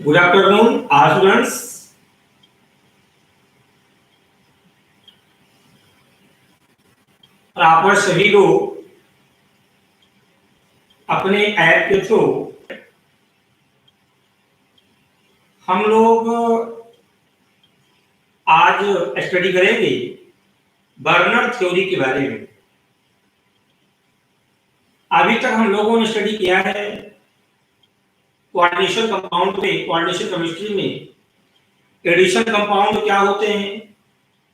Good afternoon, all students. और आप सभी लोग अपने ऐप के थ्रू हम लोग आज स्टडी करेंगे बर्नर थ्योरी के बारे में। अभी तक हम लोगों ने स्टडी किया है कोऑर्डिनेशन कंपाउंड में, कोऑर्डिनेशन केमिस्ट्री में एडिशन कंपाउंड क्या होते हैं,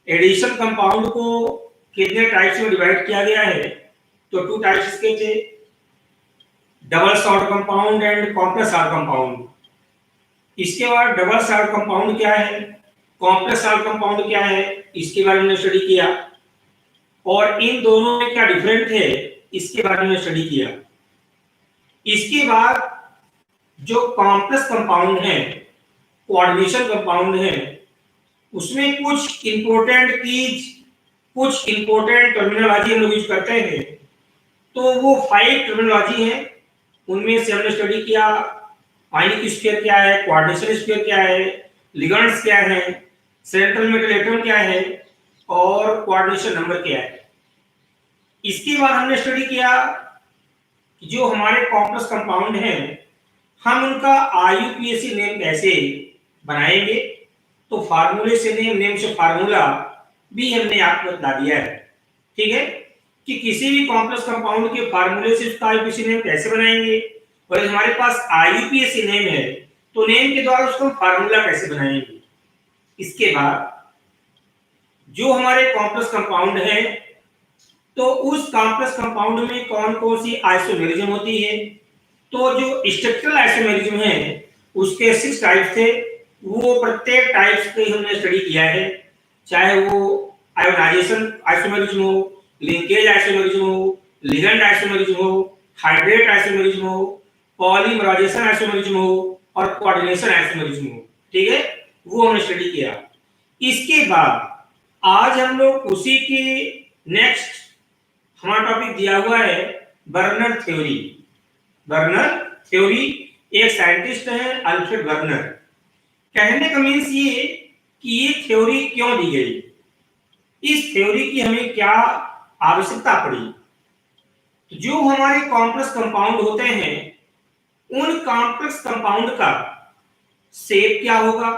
एडिशन कंपाउंड को कितने टाइप्स में डिवाइड किया गया है। तो 2 टाइप्स के थे, double short compound and complex short compound. इसके बाद डबल शॉर्ट कंपाउंड क्या है, कॉम्प्लेक्स शॉर्ट कंपाउंड क्या है, इसके बारे में स्टडी किया और इन दोनों में क्या डिफरेंट है इसके बारे में स्टडी किया। इसके बाद जो कॉम्प्लेक्स कंपाउंड है, कोऑर्डिनेशन कंपाउंड है, उसमें कुछ इंपॉर्टेंट कीज, कुछ इंपॉर्टेंट टर्मिनोलॉजी हम लोग यूज करते हैं। तो वो 5 टर्मिनोलॉजी है, उनमें से हमने स्टडी किया आयनिक स्फीयर क्या है, कोऑर्डिनेशन स्फीयर क्या है, लिगेंड्स क्या है, सेंट्रल मेटल एटम क्या है और कोऑर्डिनेशन नंबर क्या है। इसके बाद हमने स्टडी किया कि जो हमारे कॉम्प्लेक्स कंपाउंड हैं हम उनका आईयूपीएसी नेम कैसे बनाएंगे। तो फार्मूले से नेम से फार्मूला भी हमने आपको बता दिया है, ठीक है, कि किसी भी कॉम्प्लेक्स कंपाउंड के फार्मूले से उसका आईयूपीएसी नेम कैसे बनाएंगे और हमारे पास आईयूपीएसी नेम है तो नेम के द्वारा उसको फार्मूला कैसे बनाएंगे। इसके बाद जो हमारे कॉम्प्लेक्स कंपाउंड है तो उस कॉम्प्लेक्स कंपाउंड में कौन कौन सी आइसोमेरिज्म होती है। तो जो स्ट्रक्चरल आइसोमेरिज्म है उसके 6 टाइप्स थे, वो प्रत्येक टाइप्स पे हमने स्टडी किया है, चाहे वो आयोनाइजेशन आइसोमेरिज्म हो, लिंकेज आइसोमेरिज्म हो, लिगेंड आइसोमेरिज्म हो, हाइड्रेट आइसोमेरिज्म हो, पॉलीमराइजेशन आइसोमेरिज्म हो और कोऑर्डिनेशन आइसोमेरिज्म हो, ठीक है, वो हमने स्टडी किया। इसके बाद आज हम लोग उसी की नेक्स्ट हमारा टॉपिक दिया हुआ है बर्नर थ्योरी। बर्नर थ्योरी, एक साइंटिस्ट है अल्फ्रेड बर्नर। कहने का मीन्स ये कि ये थ्योरी क्यों दी गई, इस थ्योरी की हमें क्या आवश्यकता पड़ी। तो जो हमारे कॉम्प्लेक्स कंपाउंड होते हैं उन कॉम्प्लेक्स कंपाउंड का शेप क्या होगा,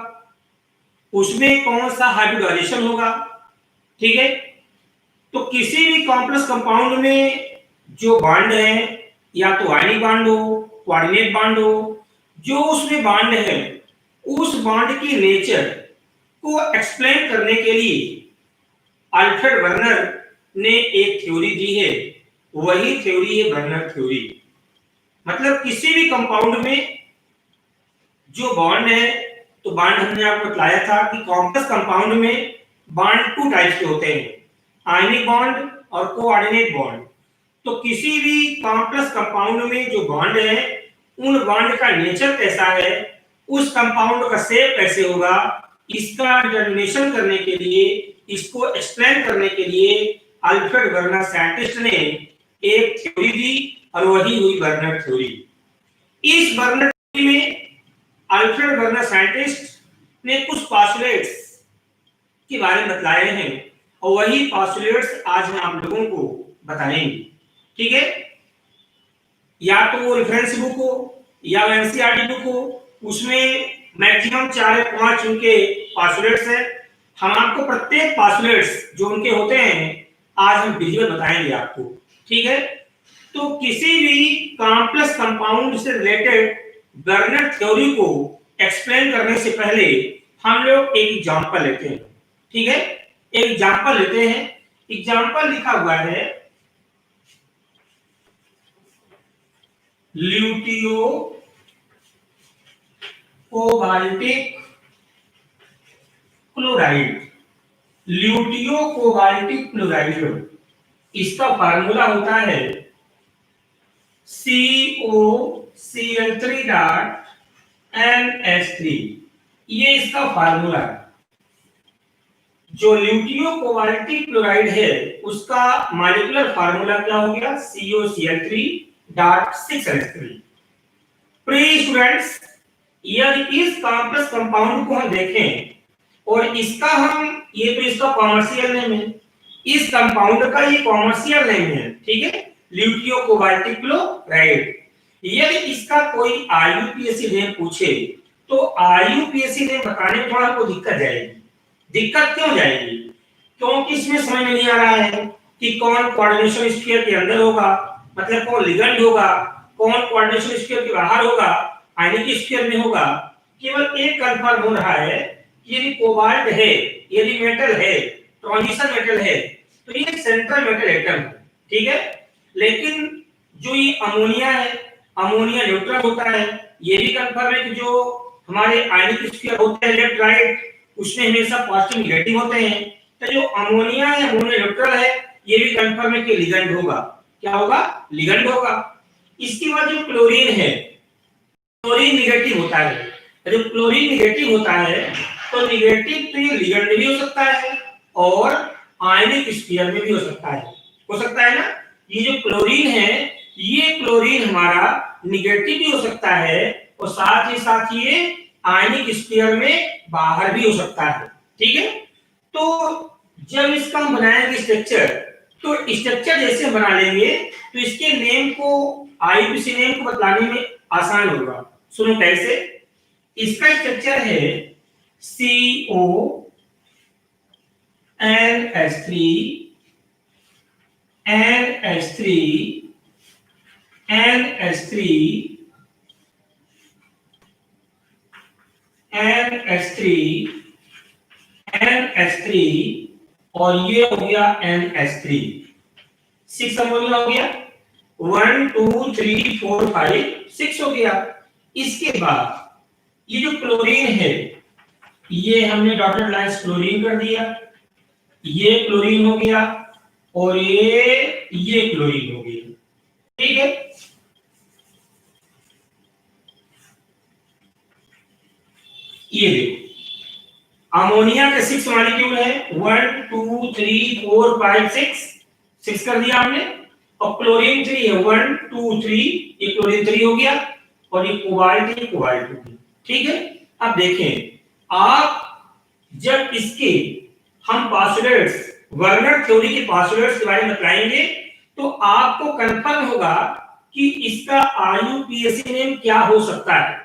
उसमें कौन सा हाइब्रिडाइजेशन होगा, ठीक है। तो किसी भी कॉम्प्लेक्स कंपाउंड में जो बॉन्ड है या तो आयनिक बॉन्ड हो, कोऑर्डिनेट बॉन्ड हो, जो उसमें बॉन्ड है उस बॉन्ड की नेचर को एक्सप्लेन करने के लिए अल्फ्रेड बर्नर ने एक थ्योरी दी है, वही थ्योरी है बर्नर थ्योरी। मतलब किसी भी कंपाउंड में जो बॉन्ड है, तो बॉन्ड हमने आपको बताया था कि कॉम्प्लेक्स कंपाउंड में बॉन्ड 2 टाइप्स के होते हैं, आयनिक बॉन्ड और कोऑर्डिनेट बॉन्ड। तो किसी भी कॉम्प्लेक्स कंपाउंड में जो बॉन्ड है उन बॉन्ड का नेचर कैसा है, उस कंपाउंड का शेप कैसे होगा, इसका डिटरमिनेशन करने के लिए, इसको एक्सप्लेन करने के लिए अल्फ्रेड बर्नर साइंटिस्ट ने एक थ्योरी दी और वही हुई बर्नर थ्योरी। इस बर्नर थ्योरी में अल्फ्रेड बर्नर साइंटिस्ट ने कुछ पोस्टुलेट्स के बारे में बताए हैं और वही पोस्टुलेट्स आज हम आप लोगों को बताएंगे, ठीक है। या तो वो रेफरेंस बुक हो या एनसीईआरटी बुक हो, उसमें मैक्सिमम 4 या 5 उनके पोस्टुलेट्स हैं। हम आपको प्रत्येक पोस्टुलेट्स जो उनके होते हैं आज हम विजुअल बताएंगे आपको, ठीक है। तो किसी भी कॉम्प्लेक्स कंपाउंड से रिलेटेड बर्नर थ्योरी को एक्सप्लेन करने से पहले हम लोग एक एग्जांपल लेते हैं, ठीक है। एक एग्जांपल लेते हैं, एग्जांपल लिखा हुआ है ल्यूटियो कोबाल्टिक क्लोराइड। ल्यूटियो कोबाल्टिक क्लोराइड, इसका फार्मूला होता है COCl3.NH3, ये इसका फार्मूला है। जो ल्यूटियो कोबाल्टिक क्लोराइड है उसका मॉलिक्यूलर फार्मूला क्या हो गया, COCl3.6NH3। प्रिय स्टूडेंट्स, यदि इस कॉम्प्लेक्स कंपाउंड को हम देखें और इसका हम, ये तो इसका कॉमर्शियल नेम है, इस कंपाउंड का ये कॉमर्शियल नेम है, ठीक है, ल्यूटियो कोबाल्टिक क्लोराइड। यदि इसका कोई आईयूपीएसी नेम पूछे तो आईयूपीएसी नेम बताने में थोड़ा को दिक्कत जाएगी। दिक्कत क्यों जाएगी? क्योंकि इसमें समझ में नहीं आ रहा है कि कौन कोऑर्डिनेशन स्फीयर के अंदर होगा, मतलब कौन लिगेंड होगा, कौन कोऑर्डिनेशन स्फीयर के बाहर होगा, आयनिक स्फीयर में होगा। केवल एक कंफर्म हो रहा है कि यदि कोबाल्ट है, यदि मेटल है, ट्रांजिशन मेटल है, तो ये सेंट्रल मेटल एटम है, ठीक है। लेकिन जो ये अमोनिया है, अमोनिया न्यूट्रल होता है, ये भी कंफर्म है कि जो हमारे आयनिक स्फीयर होते हैं लेफ्ट राइट, उसमें हमेशा पॉजिटिव नेगेटिव होते हैं। तो जो अमोनिया है, अमोनिया न्यूट्रल है, ये भी कंफर्म है कि लिगेंड होगा। क्या होगा? लिगेंड होगा। इसके बाद जो क्लोरीन है, क्लोरीन नेगेटिव होता है। जब क्लोरीन नेगेटिव होता है तो नेगेटिव तो ये लिगेंड भी हो सकता है और आयनिक स्फीयर में भी हो सकता है ना। ये जो क्लोरीन है, ये क्लोरीन हमारा नेगेटिव भी हो सकता है और साथ ही ये आयनिक स्फीयर में बाहर भी हो सकता है, ठीक है। तो जब इसका हम बनाएंगे स्ट्रक्चर, तो स्ट्रक्चर जैसे बना लेंगे तो इसके नेम को, आईयूपीएसी नेम को बताने में आसान होगा। सुनो कैसे। इसका स्ट्रक्चर है CO NH3 NH3 NH3 NH3 NH3 और ये हो गया NH3। 6 अमोनिया हो गया, 1 2 3 4 5 6 हो गया। इसके बाद ये जो क्लोरीन है, ये हमने डॉटेड लाइन क्लोरीन कर दिया, ये क्लोरीन हो गया और ये क्लोरीन हो गया, ठीक है। ये देखो अमोनिया के 6 मॉलिक्यूल है, 1 2 3 4 5 6 कर दिया हमने, और क्लोरीन 3 है, 1 2 3, ये क्लोरीन 3 हो गया और ये कोबाल्ट हो गया, ठीक है। अब देखें, आप जब इसके हम पासवर्ड्स, वर्नर थ्योरी के पासवर्ड्स के बारे में बताएंगे तो आपको कंफर्म होगा कि इसका आईयूपीएसी नेम क्या हो सकता है।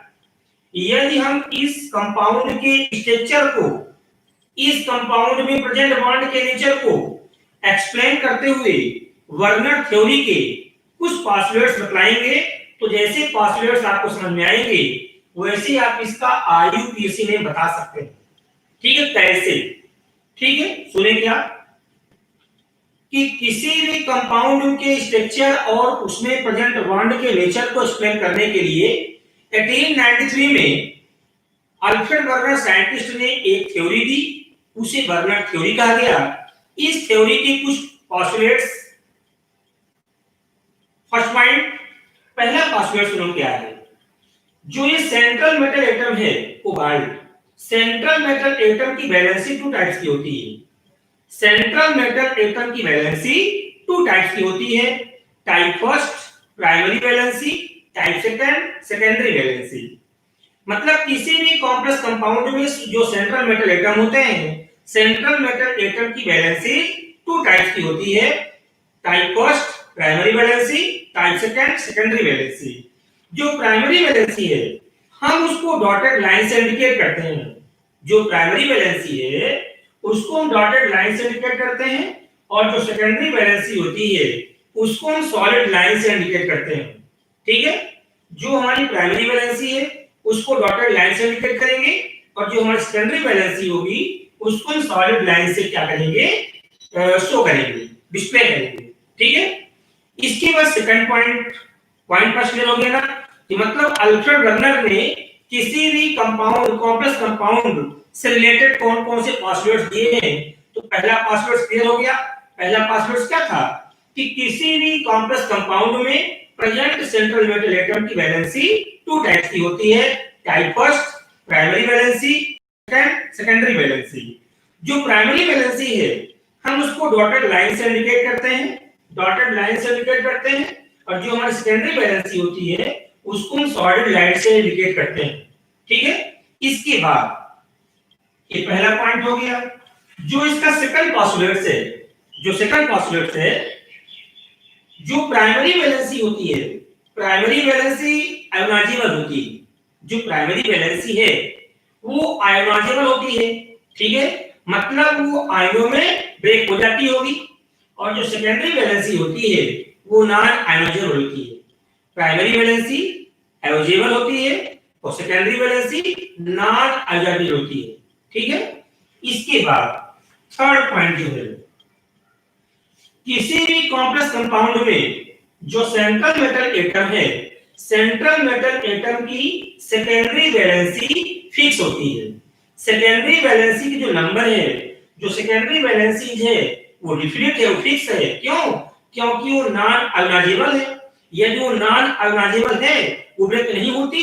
यदि हम इस कंपाउंड के स्ट्रक्चर को, इस कंपाउंड में प्रेजेंट बॉन्ड के नेचर को एक्सप्लेन करते हुए वर्नर थ्योरी के कुछ पासवर्ड्स बताएंगे, तो जैसे पासवर्ड्स आपको समझ में आएंगे वैसे आप इसका आईयूपीएसी नेम बता सकते हैं, ठीक है। कैसे? ठीक है, सुने क्या कि किसी भी कंपाउंड के स्ट्रक्चर और उसमें प्रेजेंट बॉन्ड के नेचर को एक्सप्लेन करने के लिए 1893 में अल्फ्रेड वर्नर साइंटिस्ट ने एक थ्योरी दी, उसे वर्नर थ्योरी कहा गया। इस थ्योरी के कुछ पोस्टुलेट्स, फर्स्ट पॉइंट, पहला पोस्टुलेट सुनो क्या है। जो ये सेंट्रल मेटल एटम है कोबाल्ट, सेंट्रल मेटल एटम की वैलेंसी 2 टाइप्स की होती है। सेंट्रल मेटल एटम की वैलेंसी 2 टाइप्स की होती है। Type first primary valency, type second secondary valency. मतलब किसी भी कॉम्प्लेक्स कंपाउंड में जो सेंट्रल मेटल एटम होते हैं, सेंट्रल मेटल एटम की वैलेंसी 2 टाइप्स की होती है। Type first primary valency, type second secondary valency. जो प्राइमरी वैलेंसी है हम उसको डॉटेड लाइन से इंडिकेट करते हैं। जो प्राइमरी वैलेंसी है उसको हम डॉटेड लाइन से इंडिकेट करते हैं और जो सेकेंडरी वैलेंसी होती है उसको हम सॉलिड लाइन से इंडिकेट करते हैं, ठीक है। जो हमारी प्राइमरी वैलेंसी है उसको डॉटेड लाइन से इंडिकेट करेंगे और जो हमारी सेकेंडरी वैलेंसी होगी उसको हम सॉलिड लाइन से क्या करेंगे, शो करेंगे, डिस्प्ले करेंगे, ठीक है। इसके बाद सेकंड पॉइंट फर्स्ट क्लियर हो गया ना कि मतलब अल्फ्रेड वर्नर ने किसी भी कंपाउंड, कॉम्प्लेक्स कंपाउंड से रिलेटेड कौन कौन से पासवर्ड्स दिए हैं। तो पहला पासवर्ड क्लियर हो गया। पहला पासवर्ड क्या था कि किसी भी कॉम्प्लेक्स कंपाउंड में प्रेजेंट सेंट्रल मेटल एटम की वैलेंसी 2 टाइप्स की होती है। Type first primary valency, second secondary valency. जो प्राइमरी वैलेंसी है हम उसको डॉटेड लाइन से इंडिकेट करते हैं, डॉटेड लाइन से इंडिकेट करते हैं, और जो हमारी सेकेंडरी वैलेंसी होती है उसको हम सॉलिड लाइन से इंडिकेट करते हैं, ठीक है। इसके बाद ये पहला पॉइंट हो गया। जो इसका सेकंड पोस्टुलेट है, जो सेकंड पोस्टुलेट है, जो प्राइमरी वैलेंसी होती है, प्राइमरी वैलेंसी आयोनाइजेबल होती है। जो प्राइमरी वैलेंसी है वो आयोनाइजेबल होती है, ठीक है, मतलब वो आयनों में ब्रेक हो जाती होगी। और जो सेकेंडरी वैलेंसी होती है वो नॉन आयोनाइजेबल होती है। प्राइमरी वैलेंसी आयोनाइजेबल होती है और सेकेंडरी वैलेंसी नॉन आयोनाइजेबल होती है, ठीक है। इसके बाद थर्ड पॉइंट जो है, किसी भी कॉम्प्लेक्स कंपाउंड में जो सेंट्रल मेटल एटम है, सेंट्रल मेटल एटम की सेकेंडरी वैलेंसी फिक्स होती है। सेकेंडरी वैलेंसी की जो नंबर है, जो सेकेंडरी वैलेंसी है वो डिफिनिट है, वो फिक्स है। क्यों? क्योंकि वो नॉन आयोनाइजेबल है। यदि वो नॉन आयोनाइजेबल है, वो ब्रेक नहीं होती,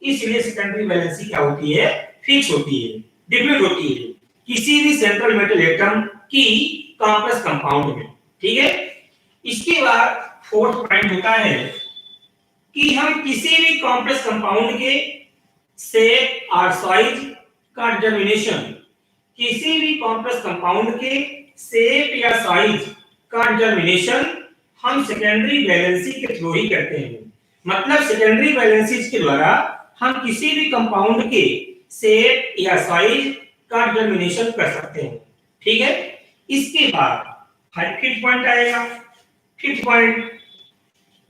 इसलिए सेकेंडरी वैलेंसी क्या होती है? फिक्स होती है, डिफिनिट होती है किसी भी सेंट्रल मेटल एटम की कॉम्प्लेक्स कंपाउंड में, ठीक है। इसके बाद फोर्थ पॉइंट होता है कि हम किसी भी कॉम्प्लेक्स कंपाउंड के शेप और साइज का डिटरमिनेशन, किसी भी कॉम्प्लेक्स कंपाउंड के शेप या साइज का डिटरमिनेशन हम सेकेंडरी वैलेंसी के थ्रू ही करते हैं। मतलब सेकेंडरी वैलेंसी के द्वारा हम किसी भी कंपाउंड के शेप या साइज का डिटरमिनेशन कर सकते हैं, ठीक है। इसके बाद फिफ्थ पॉइंट आएगा। फिफ्थ पॉइंट,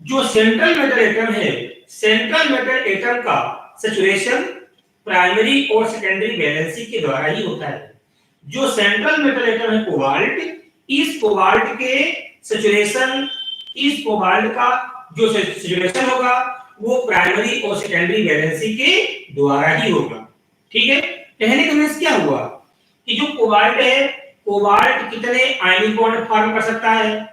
जो सेंट्रल मेटल एटम है, सेंट्रल मेटल एटम का सैचुरेशन प्राइमरी और सेकेंडरी वैलेंसी के द्वारा ही होता है। जो सेंट्रल मेटल एटम है कोबाल्ट, इस कोबाल्ट के सैचुरेशन, इस कोबाल्ट का जो सैचुरेशन होगा वो प्राइमरी और सेकेंडरी वैलेंसी के द्वारा ही होगा, ठीक है। कहने का मीनिंग क्या हुआ कि जो कोबाल्ट है, कोबाल्ट कितने आयनिक बॉन्ड फॉर्म कर सकता है,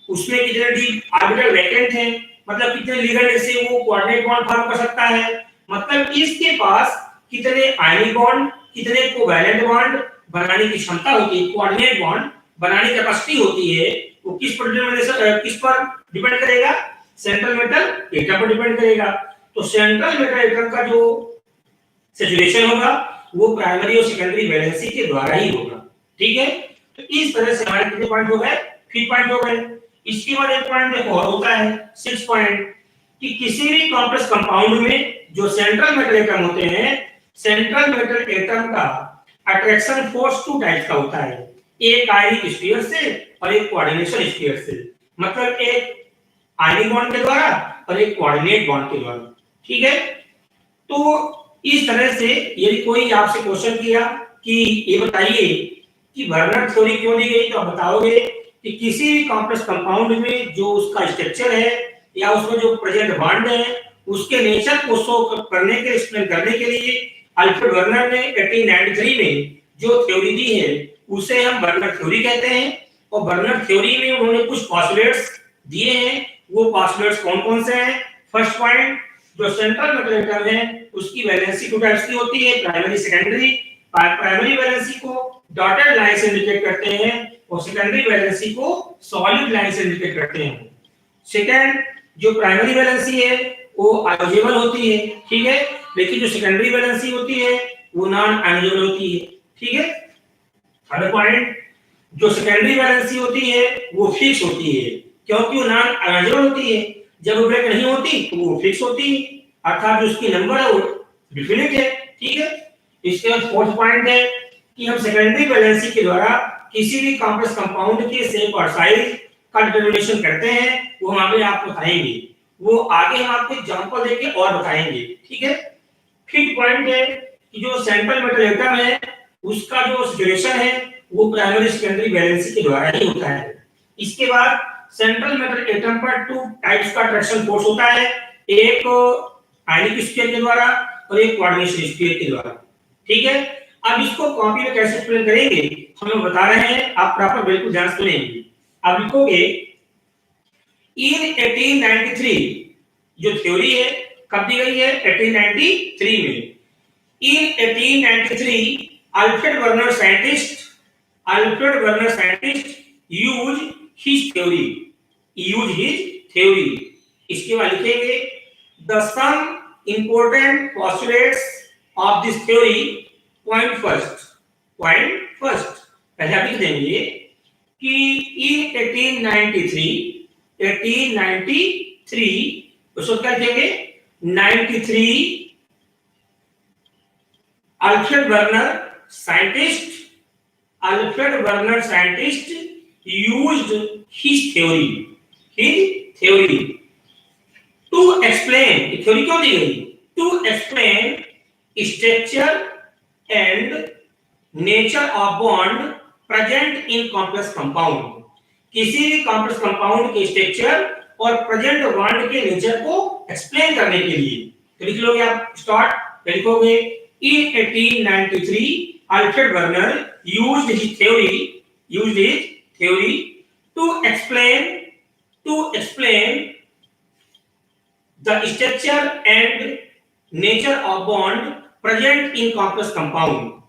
उसमें कितने डी ऑर्बिटल वैकेंट है, मतलब कितने लिगेंड से वो कोऑर्डिनेट बॉन्ड फॉर्म कर सकता है, मतलब इसके पास कितने आयनिक बॉन्ड, कितने कोवैलेंट बॉन्ड बनाने की क्षमता होती है, कोऑर्डिनेट बॉन्ड बनाने की कैपेसिटी होती है। वो किस पर डिपेंड करेगा? सेंट्रल मेटल एटम पर डिपेंड करेगा। तो सेंट्रल मेटल एटम का जो सैचुरेशन होगा वो प्राइमरी और सेकेंडरी वैलेंसी के द्वारा ही होगा, ठीक है। तो इस तरह से हमारे कितने पॉइंट हो गए? 3 पॉइंट हो गए। इसके बाद एक पॉइंट देखो और होता है 6 पॉइंट, कि किसी भी कॉम्प्लेक्स कंपाउंड में जो सेंट्रल मेटल एटम होते हैं, सेंट्रल मेटल एटम का अट्रैक्शन फोर्स 2 टाइप का होता है, एक आयनिक स्फीयर से और एक कोऑर्डिनेशन स्फीयर से। मतलब एक आयनिक बॉन्ड के द्वारा और एक कोऑर्डिनेट बॉन्ड के द्वारा, ठीक है। तो इस तरह से यदि कोई आपसे क्वेश्चन किया कि ये बताइए कि वर्नर थ्योरी क्यों दी गई, तो आप बताओगे कि किसी भी कॉम्प्लेक्स कंपाउंड में जो उसका स्ट्रक्चर है या उसमें जो प्रेजेंट बॉन्ड है उसके नेचर को शो करने के, एक्सप्लेन करने के लिए अल्फ्रेड वर्नर ने 1893 में जो थ्योरी दी है उसे हम वर्नर थ्योरी कहते हैं। और वर्नर थ्योरी में उन्होंने कुछ पोस्टुलेट्स दिए हैं। वो पोस्टुलेट्स कौन-कौन से हैं? फर्स्ट पॉइंट, जो सेंट्रल मेटल एटम है उसकी वैलेंसी 2 टाइप्स की होती है, प्राइमरी सेकेंडरी। प्राइमरी वैलेंसी को डॉटेड लाइन से इंडिकेट करते हैं और सेकेंडरी वैलेंसी को सॉलिड लाइन से इंडिकेट करते हैं। सेकंड, जो प्राइमरी वैलेंसी है वो आयोजेबल होती है, ठीक है, लेकिन जो सेकेंडरी वैलेंसी होती है वो नॉन आयोजेबल होती है, ठीक है। थर्ड पॉइंट, जो सेकेंडरी वैलेंसी होती है वो फिक्स होती है क्योंकि वो नॉन आयोजेबल होती है। जब वो ब्रेक नहीं होती तो वो फिक्स होती है, अर्थात जो उसकी नंबर है वो डिफिनिट है, ठीक है। इसके बाद फोर्थ पॉइंट है कि हम सेकेंडरी वैलेंसी के द्वारा किसी भी कॉम्प्लेक्स कंपाउंड के शेप और साइज का डिटरमिनेशन करते हैं। वो हम आगे आपको बताएंगे, वो आगे हम आपको एग्जांपल देके और बताएंगे, ठीक है। फिफ्थ पॉइंट है कि जो सेंट्रल मेटल एटम है उसका जो सैचुरेशन है वो प्राइमरी सेकेंडरी वैलेंसी के द्वारा ही होता है। इसके बाद सेंट्रल मेटल एटम पर 2 टाइप्स का अट्रैक्शन फोर्स होता है, एक आयनिक स्फीयर के द्वारा और एक कोऑर्डिनेशन स्फीयर के द्वारा, ठीक है। अब इसको कॉपी में कैसे एक्सप्लेन करेंगे हम बता रहे हैं, आप प्रॉपर बिल्कुल ध्यान से सुनेंगे। अब लिखोगे इन 1893, जो थ्योरी है कब दी गई है? 1893 में। In 1893 Alfred Werner scientist use his theory. इसके बाद लिखेंगे the some important postulates of this theory point first पहले आप लिख देंगे कि इन 1893 उसको क्या लिखेंगे 93 Alfred Werner scientist used his theory to explain theory क्यों दी गई to explain structure and nature of bond present in complex compound किसी भी कॉम्प्लेक्स कंपाउंड के स्ट्रक्चर और प्रेजेंट बॉन्ड के नेचर को एक्सप्लेन करने के लिए तो लिख लोगे आप स्टार्ट लिखोगे in 1893 Alfred Werner used his theory to explain the structure and nature of bond present in complex compound.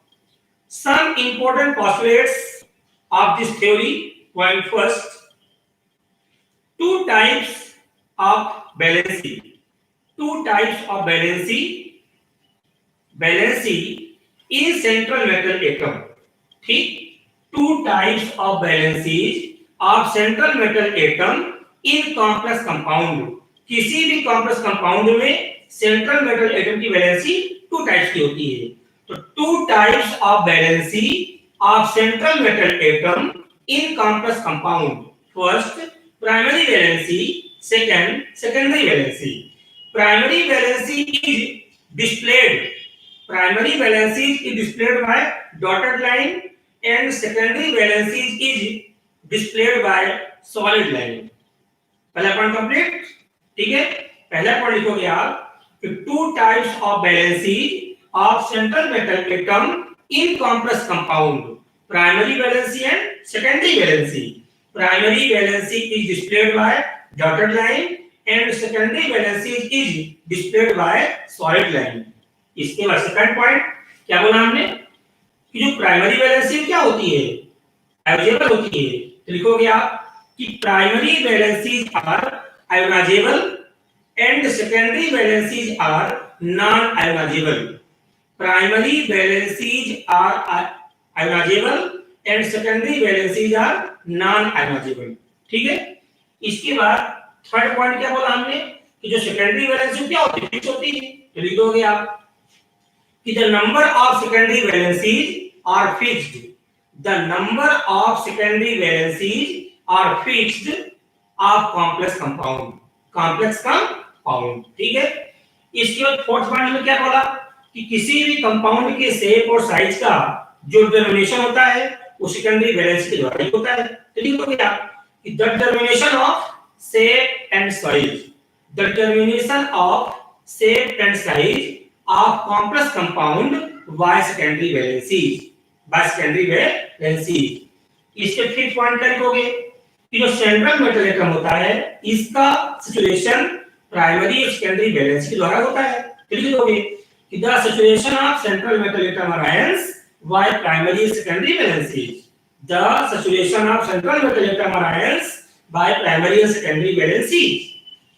Some important postulates of this theory. Point first, two types of valency. Valency in central metal atom. ठीक, two types of valencies of central metal atom in complex compound. किसी भी complex compound में central metal atom की valency two types की होती है. तो two types of valency of central metal atom in complex compound. First, primary valency. Second, secondary valency. Primary valency is displayed. Primary valency is displayed by dotted line and secondary valency is displayed by solid line. पहला point complete. ठीक है, पहला point लिखोगे आप कि two types of valency of central metal atom in complex compound. Primary valency and secondary valency. Primary valency is displayed by dotted line and secondary valency is displayed by solid line. इसके बाद second point क्या बोला हमने कि जो primary valency क्या होती है आयोजेबल होती है. तो लिखोगे आप कि primary valencies are ionizable and secondary valencies are non ionizable. Primary valencies are ionizable and secondary valencies are non ionizable. ठीक है, इसके बाद थर्ड पॉइंट क्या बोला हमने कि जो सेकेंडरी वैलेंसी क्या होती है फिक्स होती है. तो लिख दोगे आप कि the number of secondary valencies are fixed. The number of secondary valencies are fixed of complex compound. ठीक है, इसके बाद फोर्थ पॉइंट में क्या बोला कि किसी भी कंपाउंड के शेप और साइज का जो डिटरमिनेशन होता है वो सेकेंडरी वैलेंसी के द्वारा ही होता है. तो लिख दोगे आप कि the determination of shape and size of complex compound by secondary valencies. इसके फिफ्थ पॉइंट क्या लिखोगे कि जो सेंट्रल मेटल एटम होता है इसका सिचुएशन प्राइमरी और सेकेंडरी वैलेंसी के द्वारा होता है. तो लिख दोगे कि the situation of central metal atom arise by primary and secondary valencies. The saturation of central metal atom arise by primary and secondary valencies.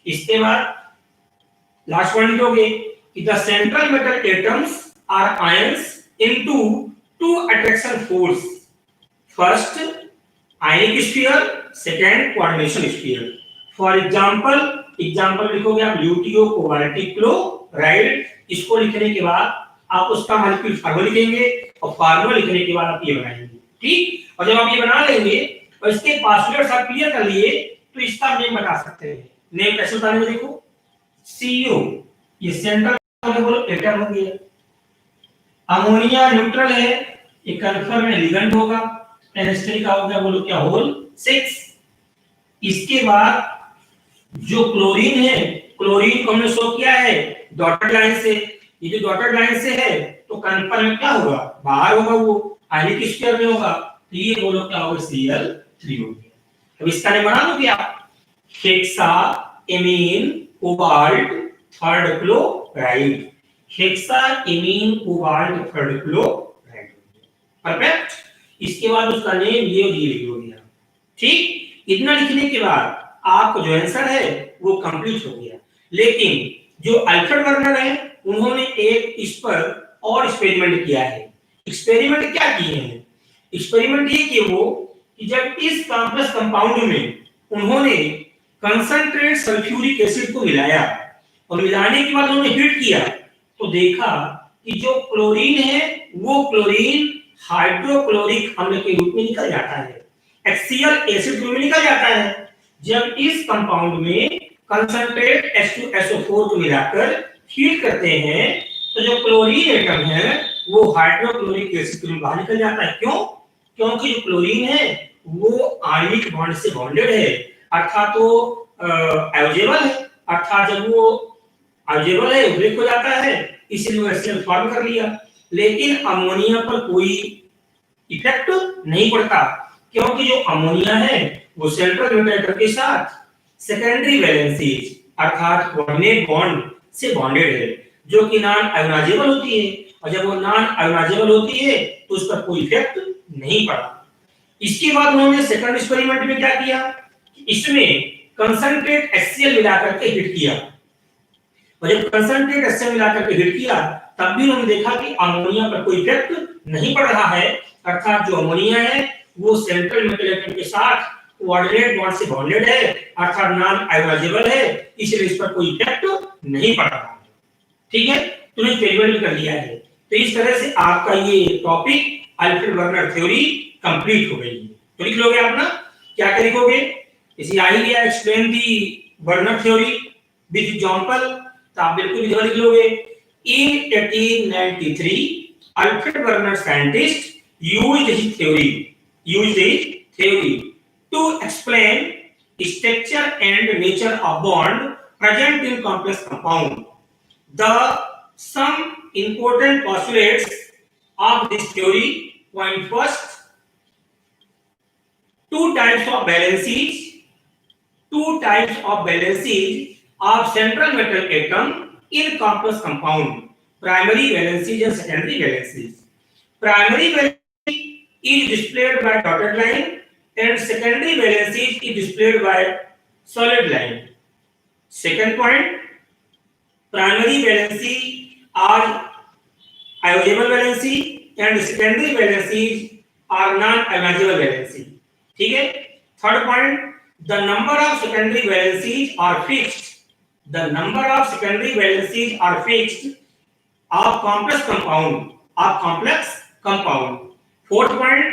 इसके बाद लास्ट पॉइंट लिखोगे कि the central metal atoms are ions into two attraction force. First, ionic sphere. Second, coordination sphere. For example लिखोगे आप ल्यूटियो cobaltic chloride. इसको लिखने के बाद आप उसका मॉलिक्यूल फार्मूला लिखेंगे और फार्मूला लिखने के बाद आप ये बनाएंगे. ठीक, और जब आप ये बना लेंगे और इसके पासवर्ड्स आप क्लियर कर लिए तो इसका नेम बता सकते हैं. नेम कैसे बताने में देखो CO ये सेंट्रल एटम हो गया. अमोनिया न्यूट्रल है ये कन्फर्म में लिगेंड होगा. NH3 का हो गया बोलो क्या होल 6. इसके बाद जो क्लोरीन है क्लोरीन को हमने शो किया है डॉटेड लाइन से. ये जो डॉटेड लाइन से है तो कन्फर्म में क्या होगा बाहर होगा वो आयनिक स्फीयर में होगा. तो ये बोलो क्या होगा Cl3 हो गया. अब इसका नेम बना लोगे आप hexa amine cobalt third chloride. Hexa amine cobalt third chloride. Perfect. इसके बाद उसका नेम ये लिख दोगे. ठीक, इतना लिखने के बाद आपका जो आंसर है वो कंप्लीट हो गया. लेकिन जो अल्फ्रेड वर्नर है उन्होंने एक इस पर और एक्सपेरिमेंट किया है। एक्सपेरिमेंट क्या किए हैं? एक्सपेरिमेंट ये किए वो कि जब इस कॉम्प्लेक्स कंपाउंड में उन्होंने कंसंट्रेट सल्फ्यूरिक एसिड को मिलाया और मिलाने के बाद उन्होंने हीट किया तो देखा कि जो क्लोरीन है वो क्लोरीन हाइड्रोक्लोरिक अम्ल के रूप में निकल जाता है, HCl एसिड रूप में निकल जाता है। जब इस कंपाउंड में कंसंट्रेट H2SO4 को मिलाकर हीट करते हैं तो जो क्लोरीन एटम है वो हाइड्रोक्लोरिक एसिड के रूप में बाहर निकल जाता है। क्यों? क्योंकि जो क्लोरीन है वो आणविक बॉन्ड से बॉन्डेड है, अर्थात वो एल्जेबल है, अर्थात जब वो एल्जेबल है ब्रेक हो जाता है इसलिए वो HCl फॉर्म कर लिया। लेकिन अमोनिया पर कोई इफेक्ट नहीं पड़ता क्योंकि जो अमोनिया है वो सेंट्रल न्यूट्रल के साथ सेकेंडरी वैलेंसीज अर्थात कोऑर्डिनेट बॉन्ड से बॉन्डेड है जो कि नॉन आयोनाइजेबल होती है, और जब वो नॉन आयोनाइजेबल होती है तो उस पर कोई इफेक्ट नहीं पड़ा। इसके बाद उन्होंने सेकंड एक्सपेरिमेंट में क्या किया, इसमें कंसंट्रेट HCl मिलाकर के हीट किया, और जब कंसंट्रेट HCl मिलाकर के हीट किया तब भी उन्होंने देखा कि अमोनिया पर कोई इफेक्ट नहीं पड़ रहा है, अर्थात जो अमोनिया है वो सेंट्रल मेटल एटम के साथ कोऑर्डिनेट बॉन्ड से बॉन्डेड है, अर्थात नॉन आयोनाइजेबल है, इसलिए इस पर कोई इफेक्ट नहीं पड़ रहा। ठीक है, तुमने एक्सपेरिमेंट कर लिया है। तो इस तरह से आपका ये topic Alfred Werner theory complete हो गई है। तो लिख लोगे आप ना, क्या क्या लिखोगे? इसी आ ही गया, explain the Werner theory with example, तो आप बिल्कुल इधर लिख लोगे। इन 1893 Alfred Werner scientist used his theory to explain structure and nature of bond present in complex compound. Some important postulates of this theory: point first, two types of valencies of central metal atom in complex compound: primary valencies and secondary valencies. Primary valence is displayed by dotted line and secondary valencies is displayed by solid line. Second point, primary valency are ionizable valency and secondary valencies are non-ionizable valency. ठीक है? Third point, the number of secondary valencies are fixed. The number of secondary valencies are fixed of complex compound. Fourth point,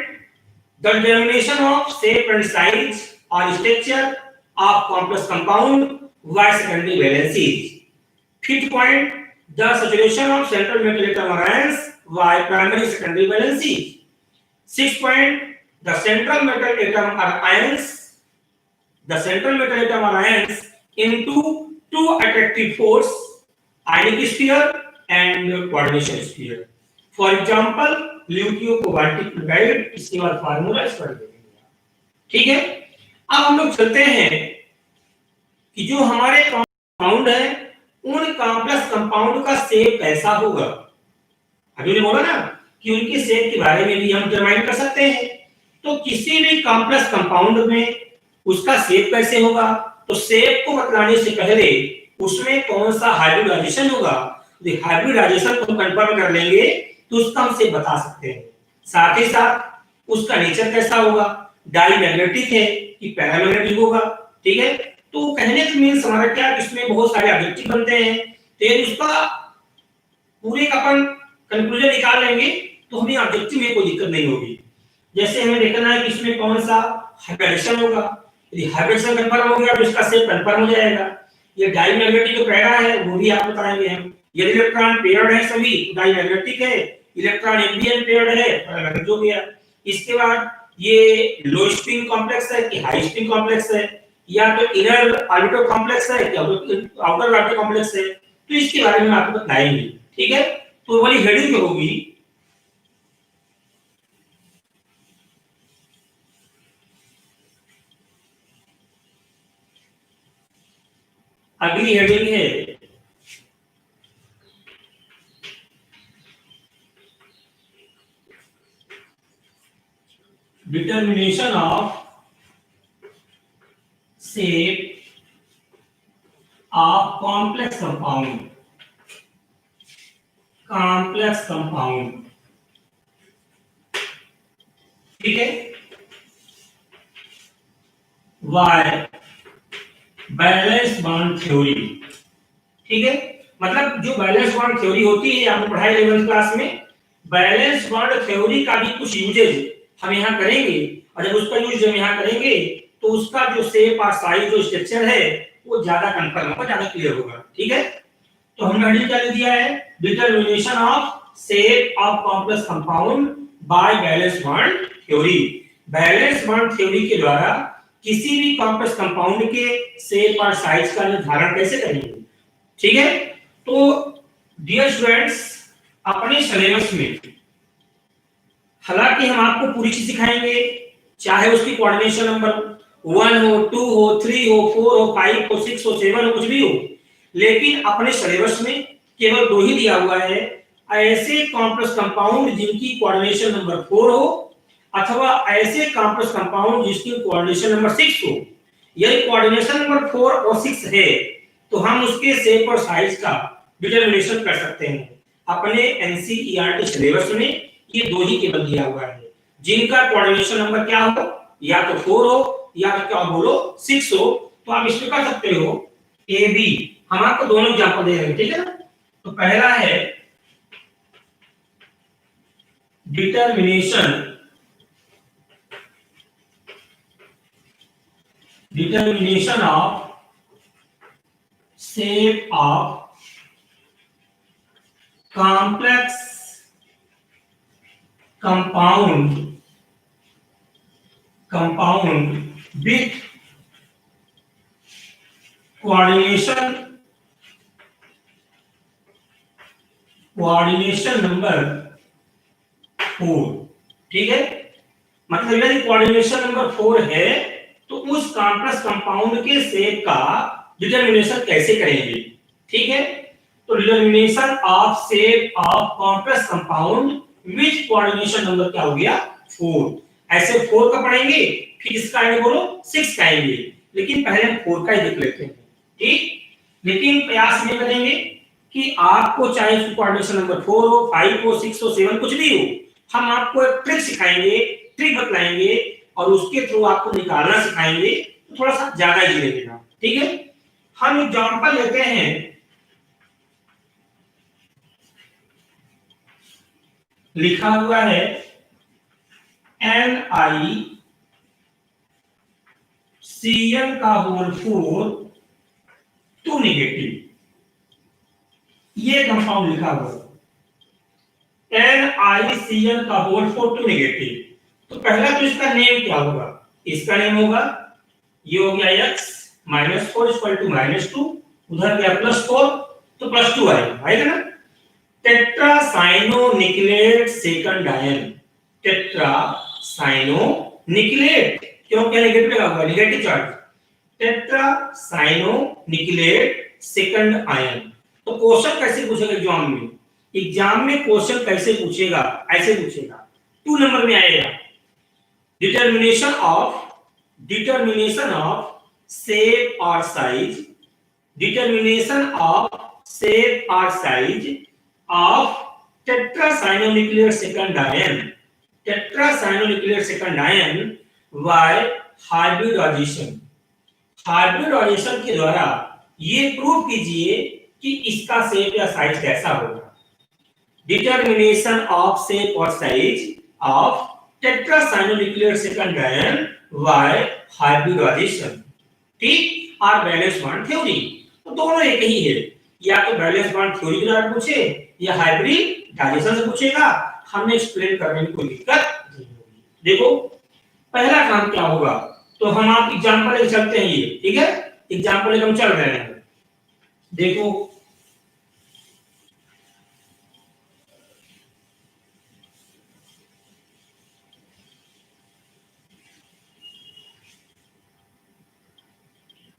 the determination of shape and size or structure of complex compound by secondary valencies. Fifth point, the saturation of central metal atom ions by primary secondary valencies. Sixth point, the central metal atom ions into two attractive force, ionic sphere and coordination sphere. For example, ल्यूटियो-कोबाल्टिक fluoride, इसके बाद formula इस पर देखेंगे। ठीक है, अब हम लोग चलते हैं कि जो हमारे कंपाउंड है उन कॉम्प्लेक्स कंपाउंड का शेप कैसा होगा। अभी मैंने बोला ना कि उनके शेप के बारे में भी हम डिटरमाइन कर सकते हैं। तो किसी भी कॉम्प्लेक्स कंपाउंड में उसका शेप कैसे होगा, तो शेप को बतलाने से पहले उसमें कौन सा हाइब्रिडाइजेशन होगा, हाइब्रिडाइजेशन को कंफर्म कर लेंगे तो उसका हम शेप बता सकते हैं। साथ ही साथ उसका नेचर कैसा होगा, डाईमैग्नेटिक है कि पैरामैग्नेटिक होगा। ठीक है, तो कहने का मींस हमारा क्या, इसमें बहुत सारे ऑब्जेक्टिव बनते हैं, तो उसका पूरे का अपन कंक्लूजन निकाल लेंगे तो हमें ऑब्जेक्टिव में कोई दिक्कत नहीं होगी। जैसे हमें देखना है कि इसमें कौन सा हाइब्रिडेशन होगा, यदि हाइब्रिडेशन कंफर्म हो गया तो इसका शेप कंफर्म हो जाएगा। ये डाईमैग्नेटिक जो पैरा है वो भी आप बताएंगे हम। यदि इलेक्ट्रॉन पेयर्ड है सभी डाईमैग्नेटिक है, इलेक्ट्रॉन एम्पियर पेयर्ड है पैरामैग्नेटिक हो गया। इसके बाद ये लो स्पिन कॉम्प्लेक्स है कि हाई स्पिन कॉम्प्लेक्स है, या तो इनर ऑर्बिटल कॉम्प्लेक्स है कि आउटर ऑर्बिटल कॉम्प्लेक्स है, तो इसके बारे में आपको बताएंगे। ठीक है, तो वाली हेडिंग जो होगी अगली हेडिंग है determination of shape of complex compound. Complex compound, ठीक है। वाई बैलेंस बॉन्ड थ्योरी, ठीक है। मतलब जो बैलेंस बॉन्ड थ्योरी होती है आपने पढ़ाई 11th क्लास में, बैलेंस बॉन्ड थ्योरी का भी कुछ यूजेज हम यहाँ करेंगे, और जब उसका यूज हम यहाँ करेंगे तो उसका जो शेप और साइज जो स्ट्रक्चर है वो ज्यादा कंफर्म होगा, ज्यादा क्लियर होगा, ठीक है। तो हमने हेडिंग क्या दिया है, determination of shape of complex compound by valence bond theory. Valence bond theory के द्वारा किसी भी कॉम्प्लेक्स कंपाउंड के शेप और साइज का निर्धारण कैसे करेंगे, ठीक है। तो डियर स्टूडेंट्स, अपने सिलेबस में हालांकि हम आपको पूरी चीज सिखाएंगे, चाहे उसकी कोऑर्डिनेशन नंबर 1 हो, 2 हो, 3 हो, 4 हो, 5 हो, 6 हो, 7 हो, कुछ भी हो, लेकिन अपने सिलेबस में केवल 2 ही दिया हुआ है, ऐसे कॉम्प्लेक्स कंपाउंड जिनकी कोऑर्डिनेशन नंबर 4 हो, अथवा ऐसे कॉम्प्लेक्स कंपाउंड जिसकी कोऑर्डिनेशन नंबर 6 हो। यदि कोऑर्डिनेशन नंबर 4 और 6 है तो हम उसके शेप और साइज का डिटरमिनेशन कर सकते हैं। अपने एनसीईआरटी सिलेबस में ये 2 ही केवल दिया हुआ है, जिनका कोऑर्डिनेशन नंबर क्या हो, या तो 4 हो या तो क्या बोलो 6 हो। तो आप इसमें कर सकते हो ए बी। हम आपको दोनों एग्जांपल दे रहे हैं, ठीक है ना। तो पहला है determination of shape of complex compound with coordination number 4, ठीक है। मतलब यदि कोऑर्डिनेशन नंबर 4 है तो उस कॉम्प्लेक्स कंपाउंड के शेप का डिटरमिनेशन कैसे करेंगे, ठीक है। तो determination of shape of complex compound which coordination number क्या हो गया 4। ऐसे 4 का पढ़ेंगे, फिर इसका आगे बोलो 6 का आएंगे, लेकिन पहले हम 4 का ही देख लेते हैं, ठीक। लेकिन प्रयास ये करेंगे कि आपको चाहे कोऑर्डिनेशन नंबर 4 हो, 5 हो, 6 हो, 7 कुछ भी हो, हम आपको एक ट्रिक सिखाएंगे, ट्रिक बतलाएंगे और उसके थ्रू आपको निकालना सिखाएंगे, तो थोड़ा सा ज्यादा इजी लगेगा, ठीक है। हम एग्जांपल लेते हैं, लिखा हुआ है NiCl का होल 4 2 नेगेटिव, ये कंपाउंड लिखा हुआ है NiCl का होल 4 2 नेगेटिव। तो पहला तो इसका नेम क्या होगा, इसका नेम होगा, ये हो गया x -4 -2, उधर गया +4 तो +2 आएगा ना। टेट्रासाइनोनिक्लेट सेकंड आयन, टेट्रासाइनोनिक्लेट, क्यों क्या नेगेटिव लगा हुआ, नेगेटिव चार्ज, टेट्रासाइनोनिक्लेट सेकंड आयन। तो क्वेश्चन कैसे पूछेगा एग्जाम में, एग्जाम में क्वेश्चन कैसे पूछेगा, ऐसे पूछेगा 2 नंबर में आएगा, डिटरमिनेशन ऑफ शेप और साइज, डिटरमिनेशन ऑफ शेप और size of tetracyanonuclear second ion, tetracyanonuclear second ion by hybridization, hybridization के द्वारा ये प्रूव कीजिए कि इसका शेप या साइज कैसा होगा। डिटरमिनेशन ऑफ शेप और size of tetracyanonickelate second ion by hybridization, ठीक। और बैलेंस बॉन्ड थ्योरी, तो दोनों एक ही है, या तो बैलेंस बॉन्ड थ्योरी के द्वारा पूछे या हाइब्रिडाइजेशन से पूछेगा, हमें एक्सप्लेन करने में कोई दिक्कत नहीं होगी। देखो पहला काम क्या होगा, तो हम आप एग्जांपल लेके चलते हैं, ये ठीक है, एग्जांपल लेके हम चल रहे हैं। देखो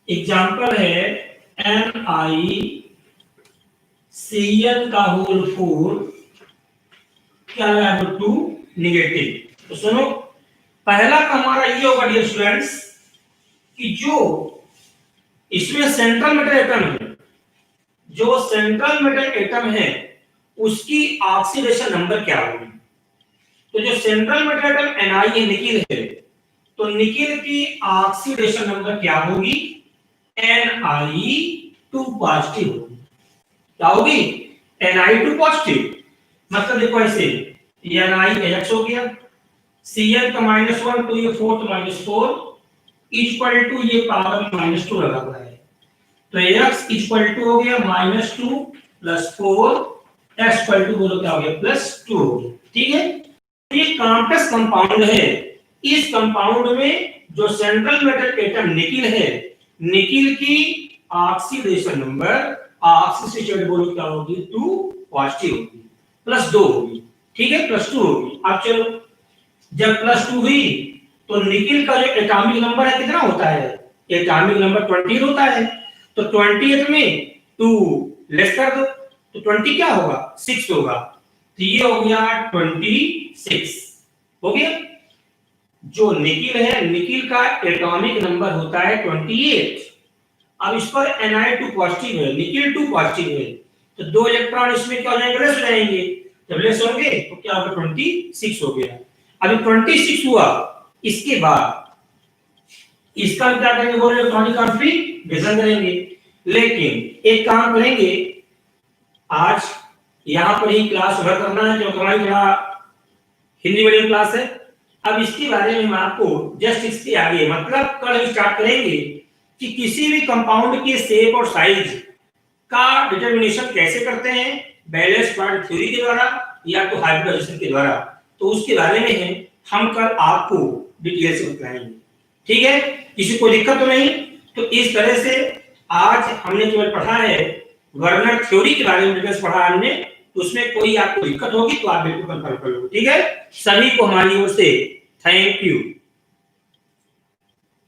एग्जांपल है NiCl का होल 4 क्या है 2 नेगेटिव। तो सुनो पहला का हमारा ये होगा डियर स्टूडेंट्स कि जो इसमें सेंट्रल मेटल एटम है, जो सेंट्रल मेटल एटम है उसकी ऑक्सीडेशन नंबर क्या होगी। तो जो सेंट्रल मेटल एटम Na है निकिल है, तो निकिल की ऑक्सीडेशन नंबर क्या होगी, Ni2 पॉजिटिव होगी। क्या होगी, Ni2 पॉजिटिव। मतलब देखो ऐसे, ये NiHX हो गया, Cl का -1 तो ये 4 तो -4 इक्वल टू ये पावर -2 लगा हुआ है, तो x इक्वल टू हो गया -2 + 4, x इक्वल टू बोलो क्या हो गया +2 हो गया। ठीक है, ये कॉम्प्लेक्स कंपाउंड है। इस कंपाउंड में जो सेंट्रल मेटल एटम निकिल है, निकिल की ऑक्सीडेशन नंबर, ऑक्सीडेशन बोलो क्या होगी 2 पॉजिटिव होगी, +2 होगी। ठीक है, +2 होगी। अब चलो, जब +2 हुई तो निकिल का जो एटॉमिक नंबर है कितना होता है, एटॉमिक नंबर 20 होता है, तो 20th में 2 लेस कर दो, तो 20 क्या होगा 6 होगा, तो ये हो गया 26 हो गया। जो निकिल है, निकिल का एटॉमिक नंबर होता है 28। अब इस पर Ni2 पॉजिटिव है, निकिल 2 पॉजिटिव है, तो 2 इलेक्ट्रॉन इसमें क्या हो जाएंगे, लेस हो जाएंगे। जब लेस होंगे तो क्या होगा 26 हो गया। अभी 26 हुआ, इसके बाद इसका क्या करेंगे, वो इलेक्ट्रॉनिक कॉन्फ़िगरेशन करेंगे। लेकिन एक काम करेंगे, आज यहाँ पर ही क्लास भर करना है, जो हमारी हिंदी मीडियम क्लास है। अब इसके बारे में मैं आपको जस्ट इसके आगे मतलब कल स्टार्ट करेंगे कि किसी भी कंपाउंड के शेप और साइज का डिटरमिनेशन कैसे करते हैं, बैलेंस क्वांटिटी थ्योरी के द्वारा या तो हाइब्रिडाइजेशन के द्वारा। तो उसके बारे में है हम कल आपको डिटेल से बताएंगे। ठीक है, किसी को दिक्कत तो नहीं। तो इस तरह से आज हमने जो पढ़ा है वर्नर थ्योरी के बारे में डिटेल्स पढ़ा हमने, तो उसमें कोई आपको दिक्कत होगी तो आप बिल्कुल कंफर्म कर लो। ठीक है, सभी को हमारी ओर से थैंक यू।